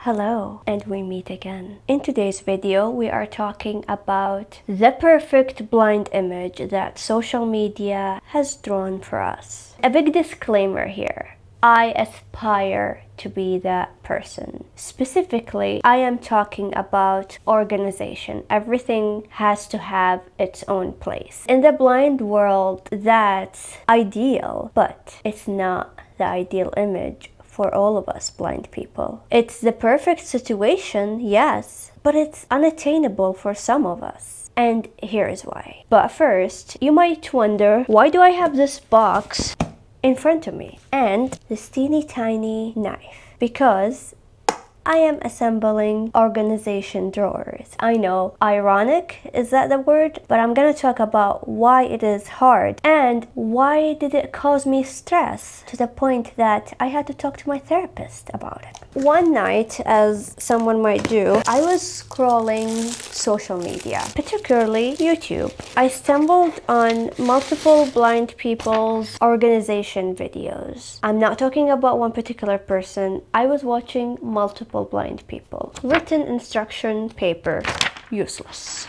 Hello, and we meet again. In today's video, we are talking about the perfect blind image that social media has drawn for us. A big disclaimer here. I aspire to be that person. Specifically, I am talking about organization. Everything has to have its own place. In the blind world, that's ideal, but it's not the ideal image for all of us blind people. It's the perfect situation, yes, but it's unattainable for some of us. And here's why. But first, you might wonder, why do I have this box in front of me and this teeny tiny knife? Because I am assembling organization drawers. I know, ironic, is that the word? But I'm gonna talk about why it is hard and why did it cause me stress to the point that I had to talk to my therapist about it. One night, as someone might do, I was scrolling social media, particularly YouTube. I stumbled on multiple blind people's organization videos. I'm not talking about one particular person. I was watching multiple blind people. Written instruction paper, useless.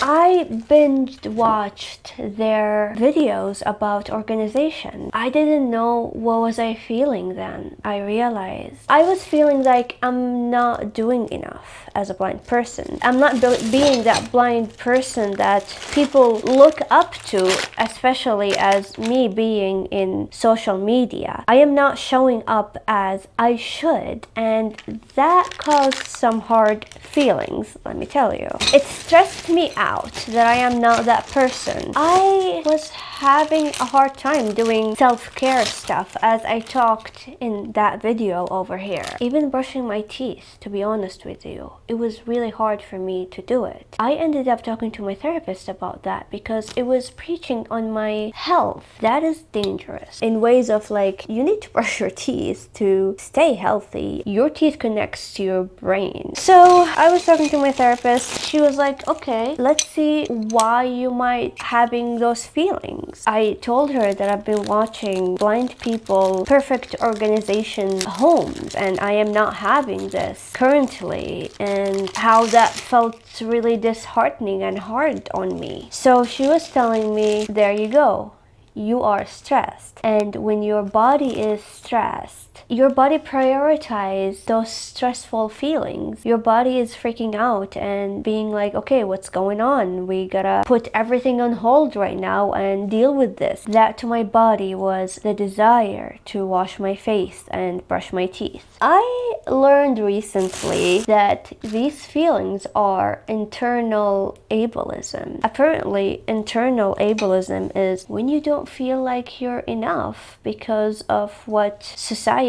I binged watched their videos about organization. I didn't know what was I feeling then. I realized I was feeling like I'm not doing enough as a blind person. I'm not being that blind person that people look up to, especially as me being in social media. I am not showing up as I should, and that caused some hard feelings, let me tell you. It stressed me out that I am not that person. I was having a hard time doing self-care stuff, as I talked in that video over here. Even brushing my teeth, to be honest with you, it was really hard for me to do it. I ended up talking to my therapist about that because it was preaching on my health. That is dangerous in ways of like, you need to brush your teeth to stay healthy. Your teeth connects to your brain. So I was talking to my therapist. She was like, okay, let's see why you might having those feelings. I told her that I've been watching blind people perfect organization homes, and I am not having this currently, and how that felt really disheartening and hard on me. So she was telling me, there you go, you are stressed, and when your body is stressed, your body prioritizes those stressful feelings. Your body is freaking out and being like, okay, what's going on? We gotta put everything on hold right now and deal with this. That to my body was the desire to wash my face and brush my teeth. I learned recently that these feelings are internal ableism. Apparently, internal ableism is when you don't feel like you're enough because of what society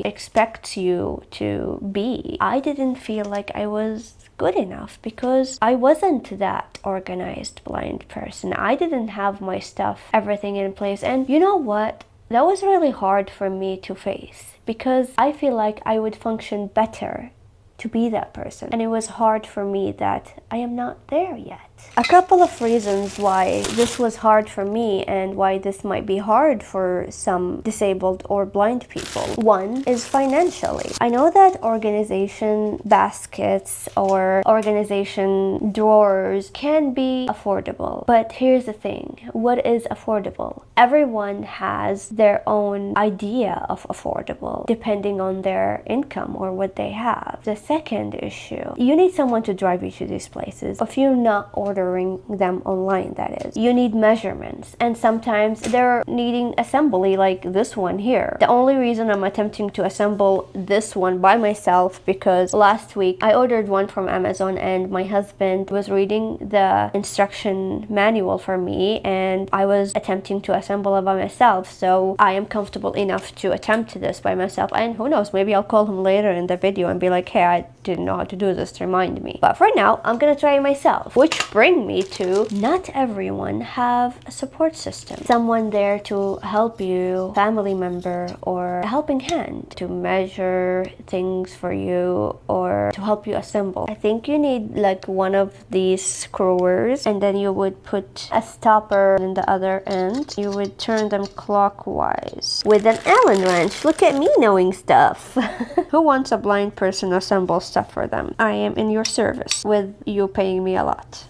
expects you to be. I didn't feel like I was good enough because I wasn't that organized blind person. I didn't have my stuff, everything in place. And you know what? That was really hard for me to face because I feel like I would function better to be that person. And it was hard for me that I am not there yet. A couple of reasons why this was hard for me and why this might be hard for some disabled or blind people. One is financially. I know that organization baskets or organization drawers can be affordable, but here's the thing. What is affordable? Everyone has their own idea of affordable depending on their income or what they have. The second issue, you need someone to drive you to these places. If you're not ordering them online, that is. You need measurements, and sometimes they're needing assembly like this one here. The only reason I'm attempting to assemble this one by myself because last week I ordered one from Amazon and my husband was reading the instruction manual for me and I was attempting to assemble it by myself, so I am comfortable enough to attempt this by myself. And who knows, maybe I'll call him later in the video and be like, hey, I didn't know how to do this to remind me. But for now, I'm gonna try it myself. Which bring me to, not everyone have a support system. Someone there to help you, family member, or a helping hand to measure things for you or to help you assemble. I think you need like one of these screwers, and then you would put a stopper in the other end. You would turn them clockwise with an Allen wrench. Look at me knowing stuff. Who wants a blind person to assemble stuff for them? I am in your service with you paying me a lot.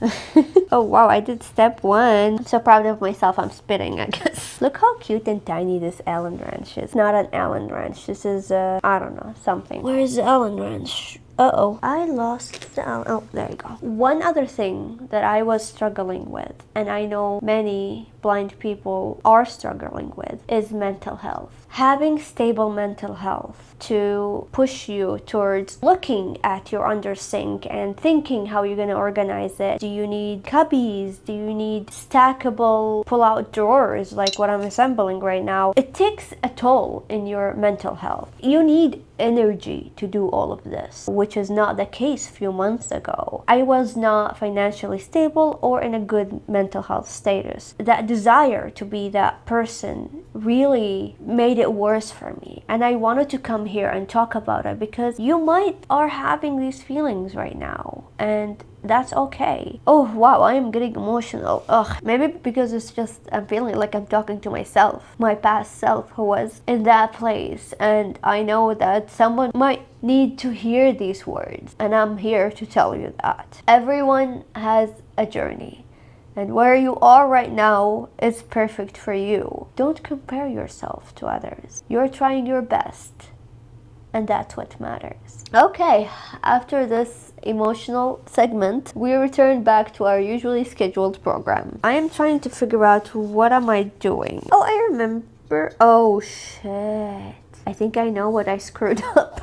Oh wow, I did step 1. I'm so proud of myself. I'm spitting, I guess. Look how cute and tiny this Allen wrench is. Not an Allen wrench. This is I don't know, something. Where is the Allen wrench? Uh-oh, I lost the Allen. Oh, there you go. One other thing that I was struggling with, and I know many blind people are struggling with, is mental health. Having stable mental health to push you towards looking at your under sink and thinking how you're going to organize it. Do you need cubbies? Do you need stackable pull-out drawers like what I'm assembling right now? It takes a toll in your mental health. You need energy to do all of this, which is not the case a few months ago. I was not financially stable or in a good mental health status. That desire to be that person really made it worse for me, and I wanted to come here and talk about it because you might are having these feelings right now, and that's okay. Oh wow, I am getting emotional. Ugh, maybe because it's just I'm feeling like I'm talking to myself, my past self who was in that place, and I know that someone might need to hear these words, and I'm here to tell you that everyone has a journey, and where you are right now is perfect for you. Don't compare yourself to others. You're trying your best, and that's what matters. Okay, after this emotional segment, we return back to our usually scheduled program. I am trying to figure out what am I doing. Oh, I remember. Oh shit. I think I know what I screwed up.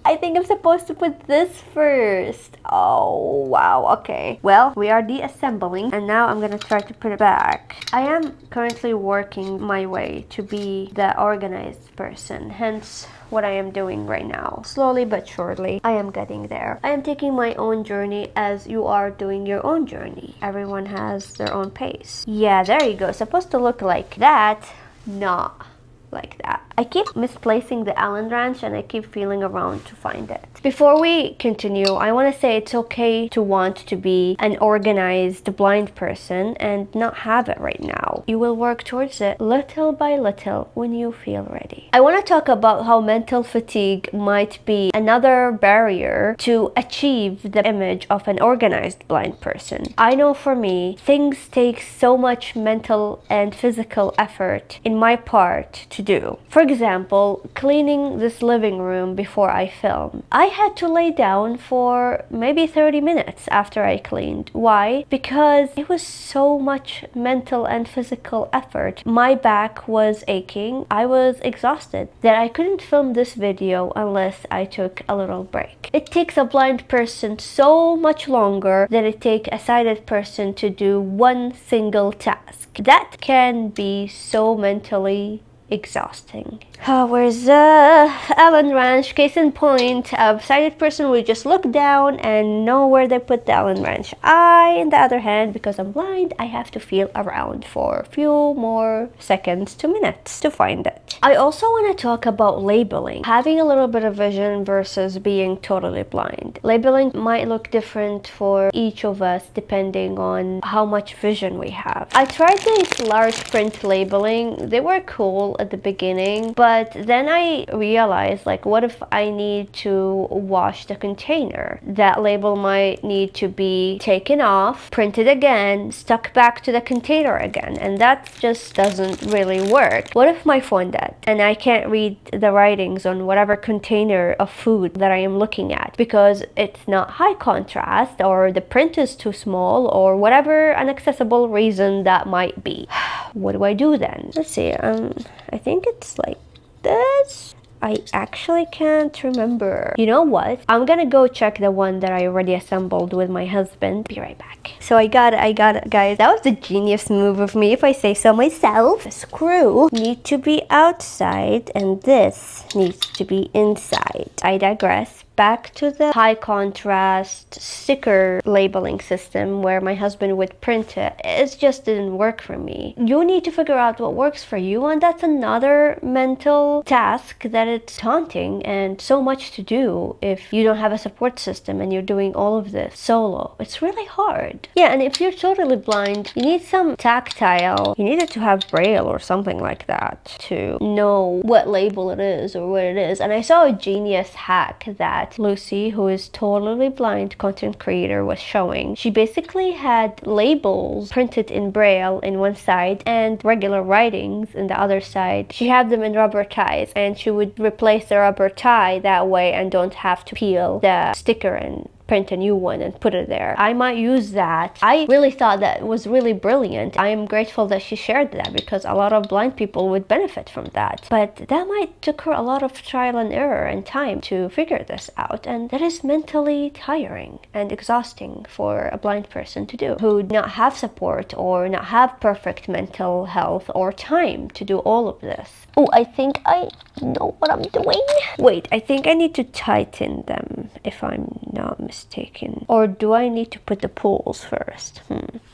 I think I'm supposed to put this first. Oh, wow. Okay. Well, we are deassembling, and now I'm gonna try to put it back. I am currently working my way to be the organized person, hence what I am doing right now. Slowly but surely, I am getting there. I am taking my own journey as you are doing your own journey. Everyone has their own pace. Yeah, there you go. It's supposed to look like that, not like that. I keep misplacing the Allen wrench, and I keep feeling around to find it. Before we continue, I want to say it's okay to want to be an organized blind person and not have it right now. You will work towards it little by little when you feel ready. I want to talk about how mental fatigue might be another barrier to achieve the image of an organized blind person. I know for me, things take so much mental and physical effort in my part to do. For example, cleaning this living room before I film. I had to lay down for maybe 30 minutes after I cleaned. Why? Because it was so much mental and physical effort. My back was aching. I was exhausted that I couldn't film this video unless I took a little break. It takes a blind person so much longer than it takes a sighted person to do one single task. That can be so mentally exhausting. Where's Allen wrench? Case in point, a sighted person will just look down and know where they put the Allen wrench. I, on the other hand, because I'm blind, I have to feel around for a few more seconds to minutes to find it. I also want to talk about labeling. Having a little bit of vision versus being totally blind. Labeling might look different for each of us depending on how much vision we have. I tried these large print labeling. They were cool at the beginning, but then I realized, like, what if I need to wash the container? That label might need to be taken off, printed again, stuck back to the container again, and that just doesn't really work. What if my phone dead and I can't read the writings on whatever container of food that I am looking at because it's not high contrast, or the print is too small, or whatever inaccessible reason that might be? What do I do then? Let's see, I think it's like this. I actually can't remember. You know what? I'm gonna go check the one that I already assembled with my husband. Be right back. So I got it, guys. That was a genius move of me, if I say so myself. The screw needs to be outside, and this needs to be inside. I digress. back to the high contrast sticker labeling system where my husband would print it. It just didn't work for me. You need to figure out what works for you, and that's another mental task that it's daunting and so much to do if you don't have a support system and you're doing all of this solo. It's really hard. Yeah, and if you're totally blind, you need some tactile. You needed to have braille or something like that to know what label it is or what it is. And I saw a genius hack that Lucy, who is totally blind content creator, was showing. She basically had labels printed in braille in one side and regular writings in the other side. She had them in rubber ties, and she would replace the rubber tie that way and don't have to peel the sticker and print a new one and put it there. I might use that. I really thought that was really brilliant. I am grateful that she shared that because a lot of blind people would benefit from that. But that might took her a lot of trial and error and time to figure this out, and that is mentally tiring and exhausting for a blind person to do, who not have support or not have perfect mental health or time to do all of this. Oh, I think I know what I'm doing. Wait, I think I need to tighten them if I'm not mistaken. Or do I need to put the pulls first?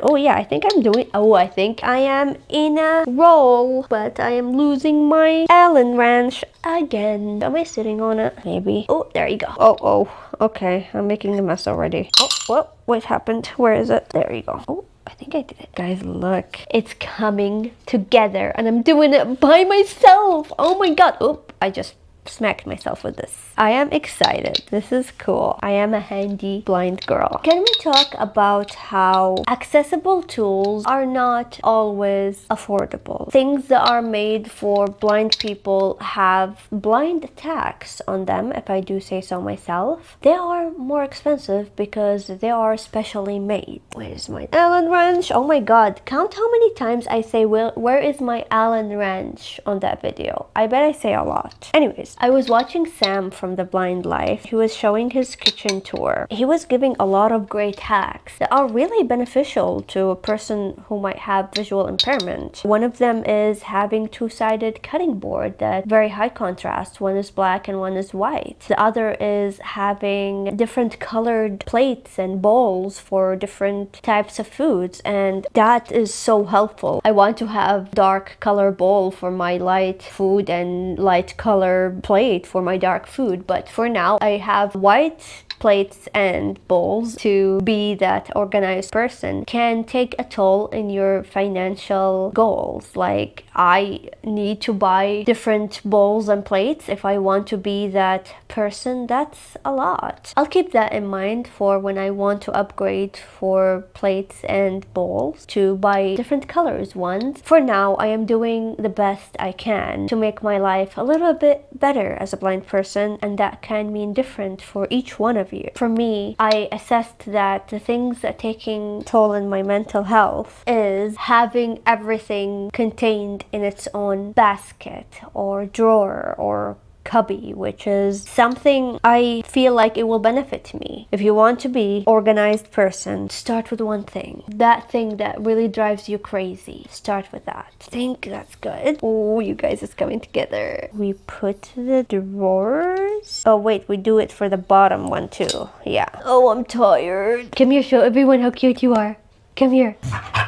Oh yeah, I think I'm doing... Oh, I think I am in a roll, but I am losing my Allen wrench again. Am I sitting on it? Maybe. Oh, there you go. Oh, okay. I'm making a mess already. Oh, well, what happened? Where is it? There you go. Oh, I think I did it. Guys, look. It's coming together and I'm doing it by myself. Oh my god. Oh, I just smacked myself with this. I am excited. This is cool. I am a handy blind girl. Can we talk about how accessible tools are not always affordable? Things that are made for blind people have blind tax on them, if I do say so myself. They are more expensive because they are specially made. Where's my Allen wrench? Oh my god, count how many times I say, well, where is my Allen wrench on that video? I bet I say a lot. Anyways, I was watching Sam from The Blind Life. He was showing his kitchen tour. He was giving a lot of great hacks that are really beneficial to a person who might have visual impairment. One of them is having two-sided cutting board that very high contrast. One is black and one is white. The other is having different colored plates and bowls for different types of foods, and that is so helpful. I want to have dark color bowl for my light food and light color plate for my dark food, but for now I have white plates and bowls. To be that organized person can take a toll in your financial goals. Like, I need to buy different bowls and plates if I want to be that person. That's a lot. I'll keep that in mind for when I want to upgrade for plates and bowls, to buy different colors ones. For now, I am doing the best I can to make my life a little bit better as a blind person, and that can mean different for each one of you. For me, I assessed that the things that taking toll in my mental health is having everything contained in its own basket or drawer or cubby, which is something I feel like it will benefit me. If you want to be organized person, start with one thing. That thing that really drives you crazy. Start with that. I think that's good. Oh, you guys, it's coming together. We put the drawers. Oh wait, we do it for the bottom one too. Yeah. Oh, I'm tired. Come here, show everyone how cute you are. Come here.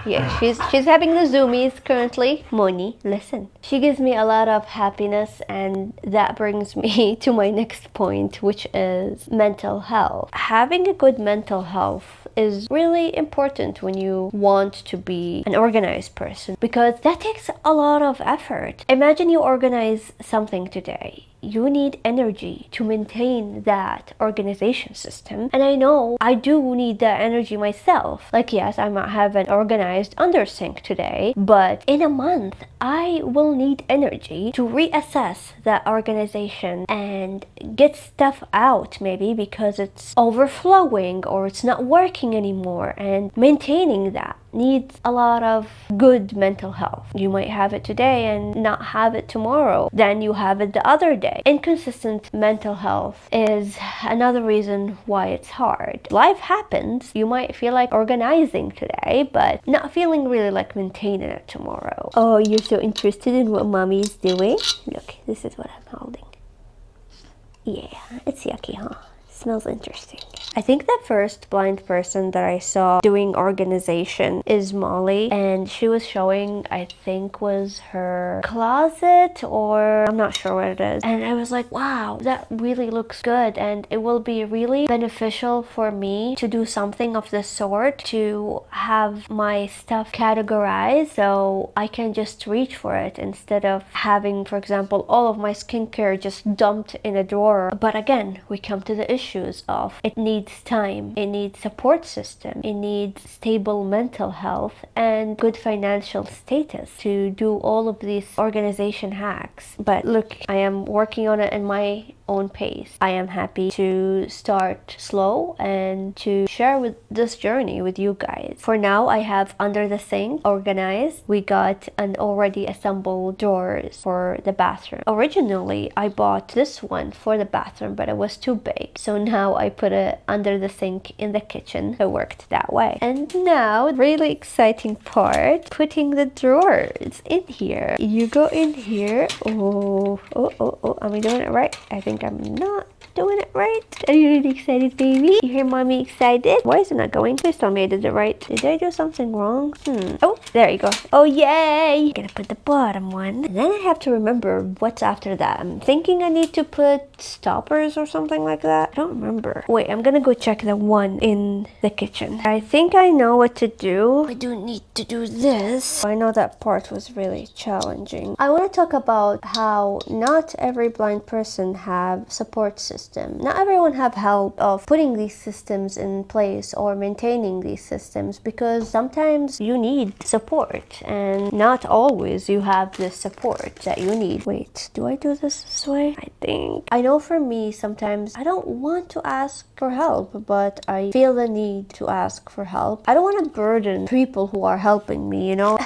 Yeah, she's having the zoomies currently. Moni, listen. She gives me a lot of happiness, and that brings me to my next point, which is mental health. Having a good mental health is really important when you want to be an organized person, because that takes a lot of effort. Imagine you organize something today. You need energy to maintain that organization system. And I know I do need that energy myself. Like, yes, I might have an organized undersink today, but in a month, I will need energy to reassess that organization and get stuff out, maybe because it's overflowing or it's not working anymore. And maintaining that needs a lot of good mental health. You might have it today and not have it tomorrow. Then you have it the other day. Inconsistent mental health is another reason why it's hard. Life happens. You might feel like organizing today, but not feeling really like maintaining it tomorrow. Oh, you're so interested in what mommy is doing? Look, this is what I'm holding. Yeah, it's yucky, huh? Smells interesting. I think the first blind person that I saw doing organization is Molly, and she was showing, I think was her closet, or I'm not sure what it is, and I was like, wow, that really looks good, and it will be really beneficial for me to do something of the sort, to have my stuff categorized so I can just reach for it instead of having, for example, all of my skincare just dumped in a drawer. But again, we come to the issues of it needs time, it needs support system, it needs stable mental health and good financial status to do all of these organization hacks. But look, I am working on it in my own pace. I am happy to start slow and to share with this journey with you guys. For now, I have under the sink organized. We got an already assembled drawers for the bathroom. Originally, I bought this one for the bathroom, but it was too big. So now I put it under the sink in the kitchen. It worked that way. And now, really exciting part, putting the drawers in here. You go in here. Oh, am I doing it right? I think I'm not doing it right. Are you really excited, baby? You hear mommy excited? Why is it not going? Please tell me I did it right. Did I do something wrong? Oh, there you go. Oh, yay! I'm gonna put the bottom one. And then I have to remember what's after that. I'm thinking I need to put stoppers or something like that. I don't remember. Wait, I'm gonna go check the one in the kitchen. I think I know what to do. I do need to do this. I know that part was really challenging. I want to talk about how not every blind person have support system. Not everyone have help of putting these systems in place or maintaining these systems, because sometimes you need support and not always you have the support that you need. Wait, do I do this way? I know for me sometimes I don't want to ask for help, but I feel the need to ask for help. I don't want to burden people who are helping me, you know.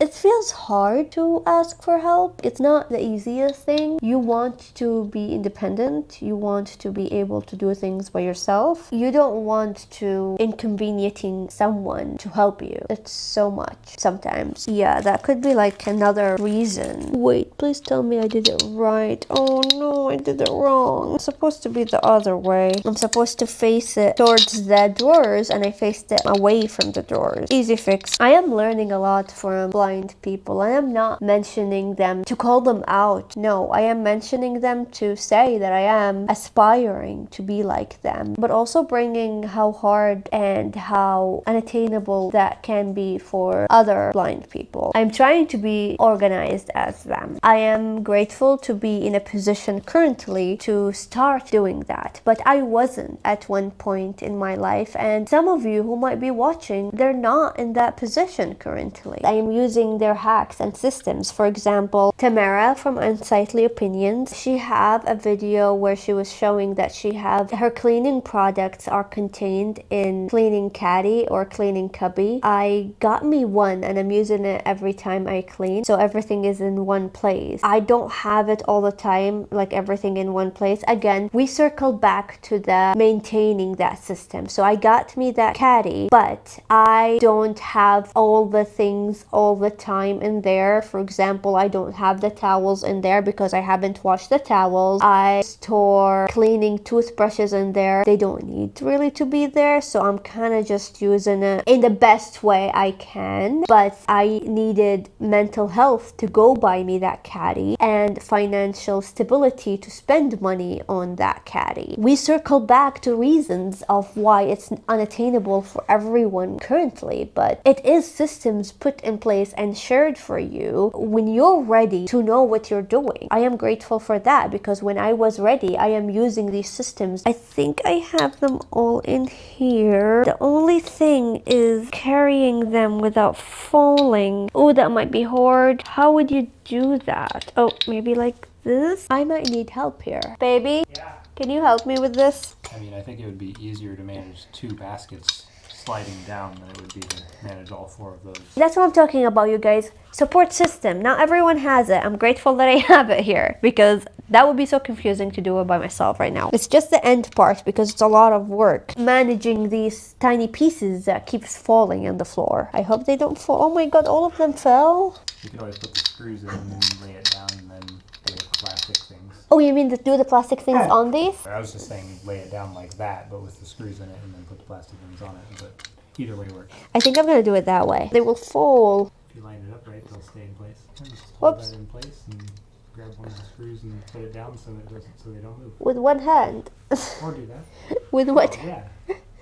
It feels hard to ask for help. It's not the easiest thing. You want to be independent. You want to be able to do things by yourself. You don't want to inconveniencing someone to help you. It's so much sometimes. Yeah, that could be like another reason. Wait, please tell me I did it right. Oh no, I did it wrong. It's supposed to be the other way. I'm supposed to face it towards the drawers and I faced it away from the drawers. Easy fix. I am learning a lot from blind people. I am not mentioning them to call them out. No, I am mentioning them to say that I am aspiring to be like them, but also bringing how hard and how unattainable that can be for other blind people. I'm trying to be organized as them. I am grateful to be in a position currently to start doing that, but I wasn't at one point in my life, and some of you who might be watching, they're not in that position currently. I am using their hacks and systems. For example, Tamara from Untitled Opinions, she have a video where she was showing that she have her cleaning products are contained in cleaning caddy or cleaning cubby. I got me one and I'm using it every time I clean, so everything is in one place. I don't have it all the time, like everything in one place. Again, we circle back to the maintaining that system. So I got me that caddy, but I don't have all the things all the time in there. For example, I don't have the towels in there because I haven't washed the towels. I store cleaning toothbrushes in there. They don't need really to be there, so I'm kind of just using it in the best way I can. But I needed mental health to go buy me that caddy and financial stability to spend money on that caddy. We circle back to reasons of why it's unattainable for everyone currently, but it is systems put in place and shared for you when you're ready to know what you're doing. I am grateful for that, because when I was ready, I am using these systems. I think I have them all in here. The only thing is carrying them without falling. Oh, that might be hard. How would you do that? Oh, maybe like this? I might need help here. Baby? Yeah. Can you help me with this? I mean, I think it would be easier to manage 2 baskets sliding down than it would be to manage all 4 of those. That's what I'm talking about, you guys. Support system. Not everyone has it. I'm grateful that I have it here, because that would be so confusing to do it by myself right now. It's just the end part, because it's a lot of work managing these tiny pieces that keeps falling on the floor. I hope they don't fall. Oh my god, all of them fell. You can always put the screws in and then lay it down and then do plastic things. Oh, you mean to do the plastic things on these? I was just saying lay it down like that, but with the screws in it, and then put the plastic things on it. But either way works. I think I'm gonna do it that way. They will fall. If you line it up right, they'll stay in place. And just hold Whoops. that in place and grab one of the screws and put it down so they don't move. With one hand. Or do that. With what? Oh, yeah.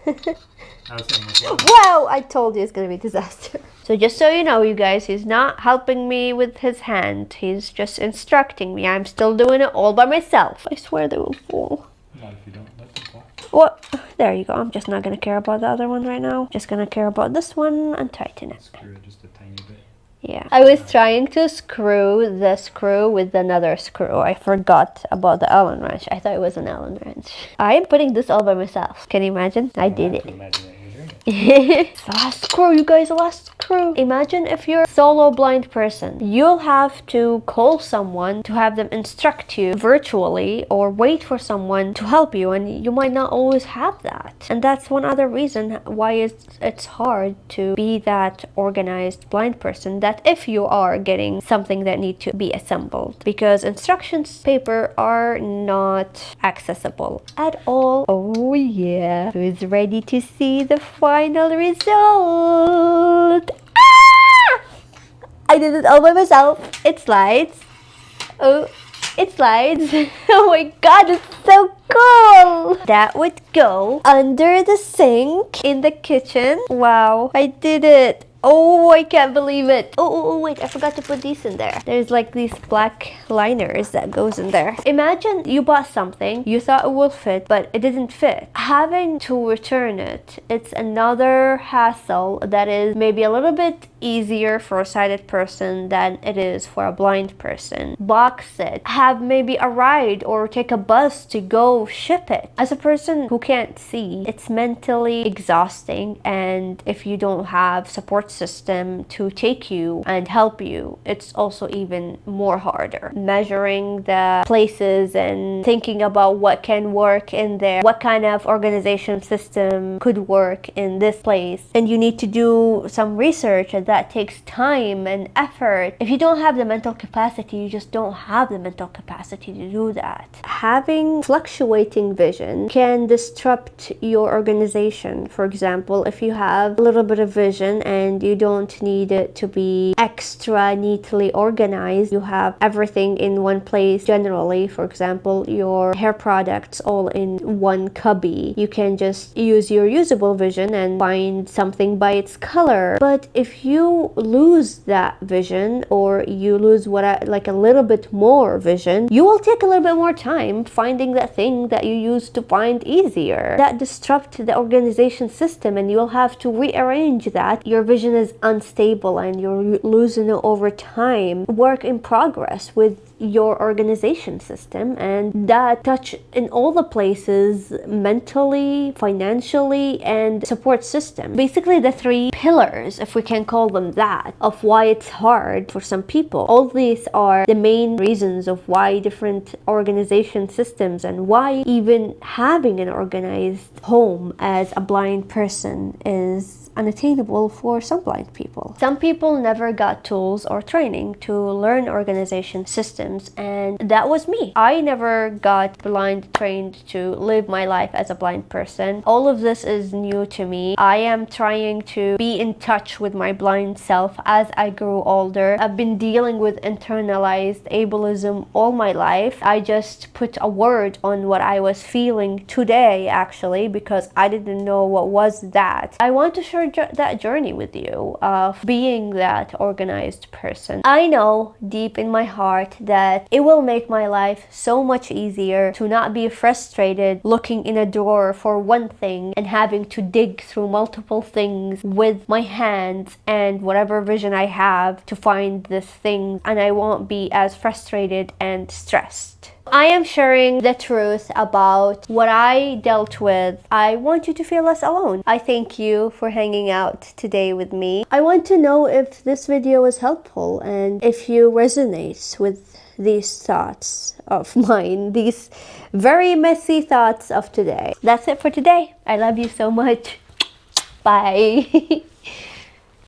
I was saying with one. Wow, I told you it's gonna be a disaster. So just so you know, you guys, he's not helping me with his hand. He's just instructing me. I'm still doing it all by myself. I swear they will fall. Not if you don't let them fall. Well, there you go. I'm just not gonna care about the other one right now. Just gonna care about this one and tighten it. Screw it just a tiny bit. Yeah. I was trying to screw the screw with another screw. I forgot about the Allen wrench. I thought it was an Allen wrench. I am putting this all by myself. Can you imagine? I did it. Imagine that you're doing it. The last screw, you guys, the last screw. Imagine if you're a solo blind person. You'll have to call someone to have them instruct you virtually or wait for someone to help you, and you might not always have that. And that's one other reason why it's hard to be that organized blind person, that if you are getting something that need to be assembled, because instructions paper are not accessible at all. Oh yeah, who's ready to see the final result? Ah! I did it all by myself. It slides. Oh, it slides. Oh my god, it's so cool. That would go under the sink in the kitchen. Wow, I did it. Oh, I can't believe it. Oh, wait, I forgot to put these in there. There's like these black liners that goes in there. Imagine you bought something, you thought it will fit, but it didn't fit. Having to return it, it's another hassle that is maybe a little bit easier for a sighted person than it is for a blind person. Box it, have maybe a ride or take a bus to go ship it. As a person who can't see, it's mentally exhausting, and if you don't have support system to take you and help you, it's also even more harder. Measuring the places and thinking about what can work in there, what kind of organization system could work in this place, and you need to do some research, and that takes time and effort. If you don't have the mental capacity, you just don't have the mental capacity to do that. Having fluctuating vision can disrupt your organization. For example, if you have a little bit of vision and you don't need it to be extra neatly organized, you have everything in one place generally. For example, your hair products all in one cubby. You can just use your usable vision and find something by its color. But if you lose that vision, or you lose like a little bit more vision, you will take a little bit more time finding that thing that you used to find easier. That disrupts the organization system, and you'll have to rearrange that. Your vision is unstable and you're losing it over time. Work in progress with your organization system, and that touch in all the places, mentally, financially, and support system. Basically the three pillars, if we can call them that, of why it's hard for some people. All these are the main reasons of why different organization systems, and why even having an organized home as a blind person is unattainable for some blind people. Some people never got tools or training to learn organization systems, and that was me. I never got blind trained to live my life as a blind person. All of this is new to me. I am trying to be in touch with my blind self as I grew older. I've been dealing with internalized ableism all my life. I just put a word on what I was feeling today, actually, because I didn't know what was that. I want to share that journey with you of being that organized person. I know deep in my heart that it will make my life so much easier to not be frustrated looking in a drawer for one thing and having to dig through multiple things with my hands and whatever vision I have to find this thing, and I won't be as frustrated and stressed. I am sharing the truth about what I dealt with. I want you to feel less alone. I thank you for hanging out today with me. I want to know if this video was helpful and if you resonate with these thoughts of mine, these very messy thoughts of today. That's it for today. I love you so much. Bye.